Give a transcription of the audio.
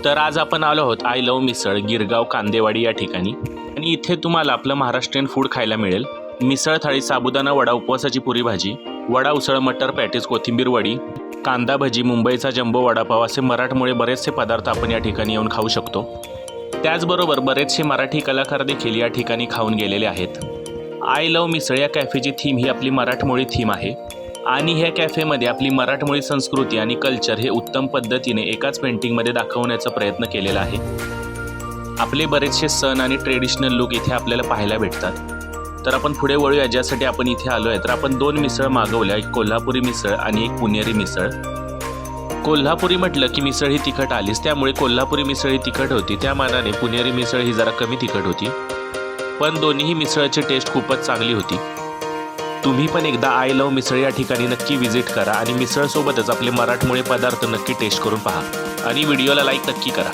तर आज आपण आलो आहोत आय लव्ह मिसळ गिरगाव कांदेवाडी या ठिकाणी आणि इथे तुम्हाला आपलं महाराष्ट्रीयन फूड खायला मिळेल। मिसळ थाळी, साबुदाणा वडा, उपवासाची पुरी भाजी, वडा उसळ, मटर पॅटीस, कोथिंबीर वडी, कांदा भजी, मुंबईचा जंबो वडापाव असे मराठमोळे बरेचसे पदार्थ आपण या ठिकाणी येऊन खाऊ शकतो। त्याचबरोबर बरेचसे मराठी कलाकार देखील या ठिकाणी खाऊन गेलेले आहेत। आय लव्ह मिसळ या कॅफेची थीम ही आपली मराठमोळी थीम आहे आणि ह्या कॅफेमध्ये आपली मराठमोळी संस्कृती आणि कल्चर हे उत्तम पद्धतीने एकाच पेंटिंगमध्ये दाखवण्याचा प्रयत्न केलेला आहे। आपले बरेचसे सण आणि ट्रेडिशनल लुक इथे आपल्याला पाहायला भेटतात। तर आपण पुढे वळूया, ज्यासाठी आपण इथे आलो आहे। तर आपण दोन मिसळ मागवल्या, एक कोल्हापुरी मिसळ आणि एक पुणेरी मिसळ। कोल्हापुरी म्हटलं की मिसळ ही तिखट आलीच, त्यामुळे कोल्हापुरी मिसळ ही तिखट होती, त्या मानाने पुणेरी मिसळ ही जरा कमी तिखट होती, पण दोन्हीही मिसळची टेस्ट खूपच चांगली होती। तुम्ही पण एकदा आय लव्ह मिसळ या ठिकाणी नक्की विजिट करा आणि मिसळ सोबतच आपले मराठमोळे पदार्थ नक्की टेस्ट करून पहा आणि व्हिडिओला लाईक नक्की करा।